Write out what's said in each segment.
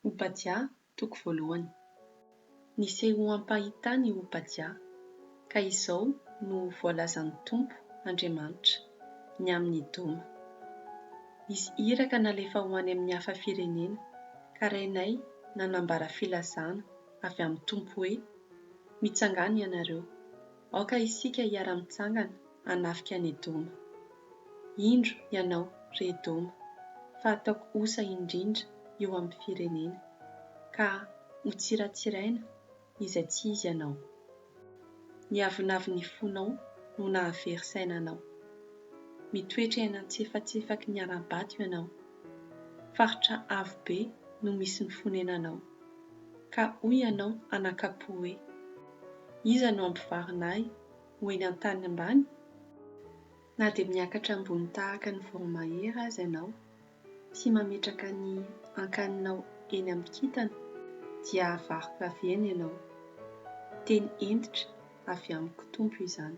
Obadia, toko voalohany. Niseho ampahitany Obadia, ka izao no voalazan'ny Tompo Andriamanitra ny amin'ny Edoma. Izy iraka nalefa ho any amin'ny hafa firenena, ka rainay nanambara filazana avy amin'ny Tompo hoe: mitsangana ianareo, aoka isika hiara-mitsangana hanafika any Edoma. Indro ianao re Edoma, fa ataoko osa indrindra eo amin'ny firenena, ka ho tsiratsiraina izay tsy izy ianao. Ny avinavy fonao no nahavery sainanao. Mitoetra eny antsefatsefaky ny ara-bato ianao. Faritra avo be no misy ny fonenanao. Ka hoy ianao anakapo hoe: iza no ampivarinay ho eny an-tany ambany? Na dia miakatra ambony tahaka ny voromahery aza ianao, sy mametraka ny ankaninao eny amin'ny kintana, dia avariko avy eny ianao. Teny entitra avy amiko Tompo izany.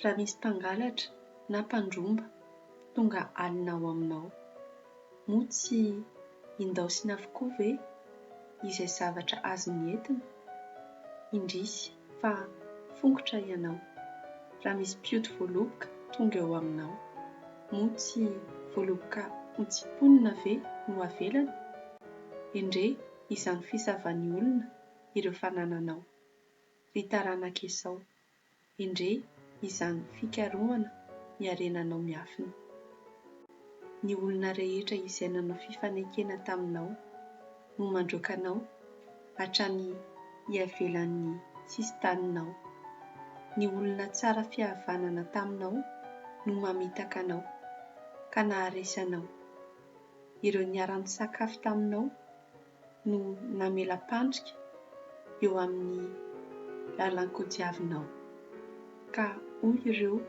Raha misy mpangalatra na mpandromba tonga alina ao aminao, moa tsy indaosina avokoa ve izay zavatra azony entina? Indrisy fa fongotra ianao. Raha misy mpioty voaloboka tonga eo aminao, moa tsy voaloboka hotsiponina ve no avelana? Endre izany fisavan'ny olona ireo fanananao. Ry taranaka Esau, endre izany fikarohana niarenanao miafina. Ny olona rehetra izay nanao fifanekena taminao no mandroaka anao hatrany hiavelan'ny sisy taninao. Ny olona tsara fihavanana taminao no mamitaka anao ka naharesy anao. Ireo niara-nisakafo taminao no namela-pandrika eo amin'ny lalan-kodiavinao. Ka hoy ireo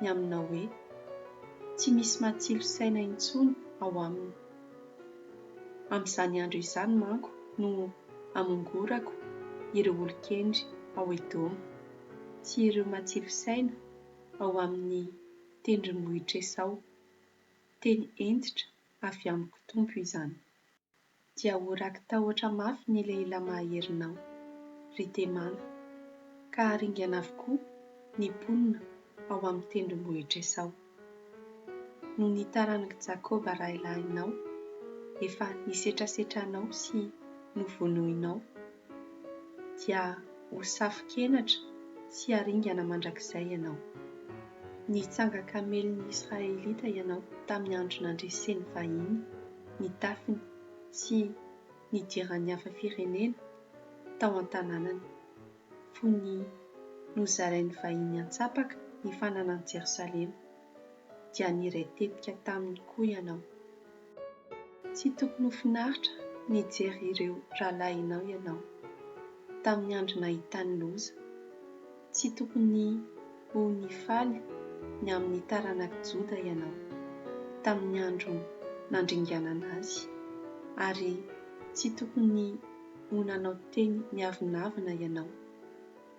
ny aminao hoe: tsy misy matsilo saina intsony ao aminy. Amin'izany andro izany manko no hamongorako ireo olon-kendry ao Edoma sy ireo matsilo saina ao amin'ny tendrombohitra Esau. Teny entitra avy amiko Tompo izany. Dia horaky tahotra mafy ny lehilahy maherinao, ry Temana, ka haringana avokoa ny mponina ao amin'ny tendrombohitra Esau. Noho ny taranaka Jakoba rahilahinao efa nisetrasetranao sy novonoinao, dia ho safokenatra sy haringana mandrakizay ianao. Nitsanga kamelin'ny Israelita ianao tamin'ny andro nandresen'ny vahiny ny tafiny sy nidiran'ny hafa firenena tao an-tanànany. Fony nozarain'ny vahiny an-tsapaka ny fananan'i Jerosalema, dia niray tetika taminy koa ianao. Tsy tokony ho finaritra nijery ireo rahalahinao ianao tamin'ny andro nahitany loza. Tsy tokony ho nifaly ny amin'ny taranaka Joda ianao tamin'ny andro nandringanana azy, ary tsy tokony ho nanao teny miavonavina ianao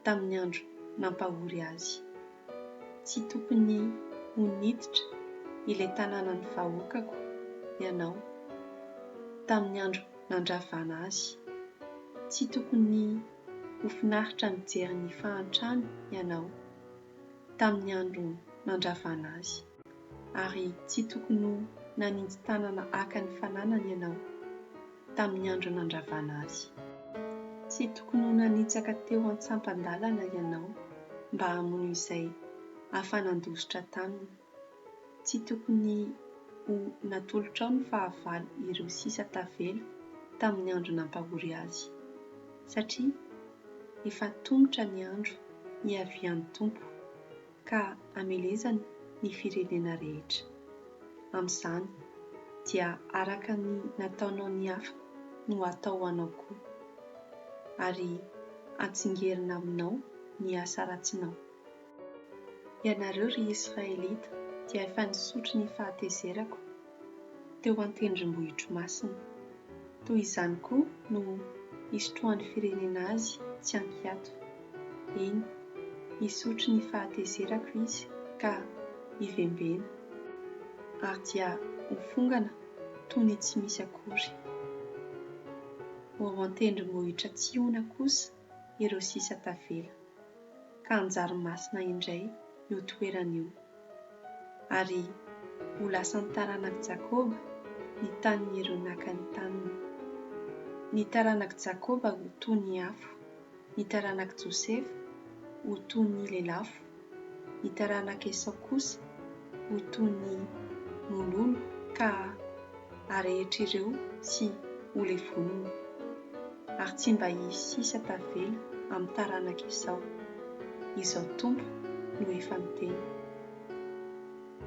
tamin'ny andro nampahory azy. Tsy tokony ho niditra ilay tanànan'ny vahoakako ianao tamin'ny andro nandravana azy. Tsy tokony ho finaritra nijery ny fahantrany ianao tamin'ny andro nandravana azy, ary tsy tokony ho nanintsy tanana haka ny fananana ianao tamin'ny andro nandravana azy. Tsy tokony ho nanitsaka teo an-tsampandalana ianao mba hamono izay afanandositra taminy. Tsy tokony ho natolotra ao ny fahavalo ireo sisa tavela tamin'ny andro nampahory azy, satria efa tongotra ny andro hiavian'ny Tompo ka hamelezany ny firenena rehetra. Amin'izany dia araka ny nataonao ny hafa no atao anao koa, ary atsingerina aminao ny asa ratsinao. Ianareo ry Israelita dia efa nisotro ny fahatezerako teo an-tendrombohitro masina. Toy izany koa no hisotroan'ny firenena azy tsy ankiato. Eny, nisotro ny fahatezerako izy ka hivembena, ary dia ho fongana tony tsy misy akory. Ho ao an-tendrombohitra Tsiona kosa ireo sisa tavela, ka anjary masina indray io toerana io. Ary ho lasa ny taranak'i Jakôba ny tanin'ireo naka ny taniny. Ny taranak'i Jakôba ho toy ny afo, ny taranak'i Josepha ho toy ny lelafo, ny taranak'i Esau kosa ho toy ny mololo ka arehitra ireo sy ho levonina. Ary tsy mba hisy sisa tavela amin'ny taranak'i Esau. Izao Tompo no efa miteny.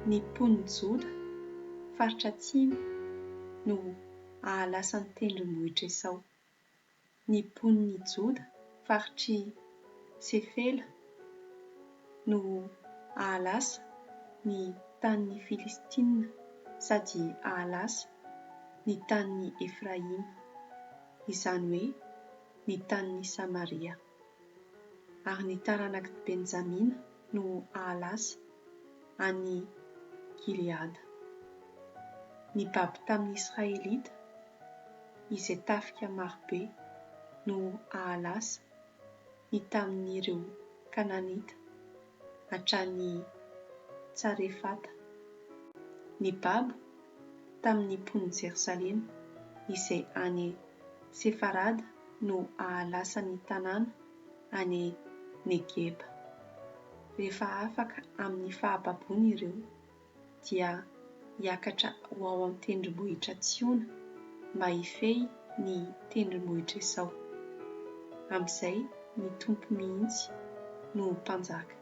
Ny mpon'ny Joda faritra atsimo no ahalasa ny tendrombohitra Esau. Ny mpon'ny Joda faritry Sefela no ahalasa ny tanin'ny Filistina sady ahalasa ny tanin'ny Efraima, izany hoe ny tanin'ny Samaria. Ary ny taranak'i Benjamina no ahalasa any Gileada. Ny baby tamin'ny Israelita izay tafika marobe no ahalasa ny tamin'ireo Kananita hatrany Tsarefata. Ny babo tamin'ny mpon'ny Jerosalema izay any Sefarada no ahalasa ny tanàna any Negeba. Rehefa afaka amin'ny fahababoana ireo dia hiakatra ho ao amin'ny tendrombohitra Tsiona mba hifehy ny tendrombohitra Esau. Amin'izay ny Tompo mihitsy no mpanjaka.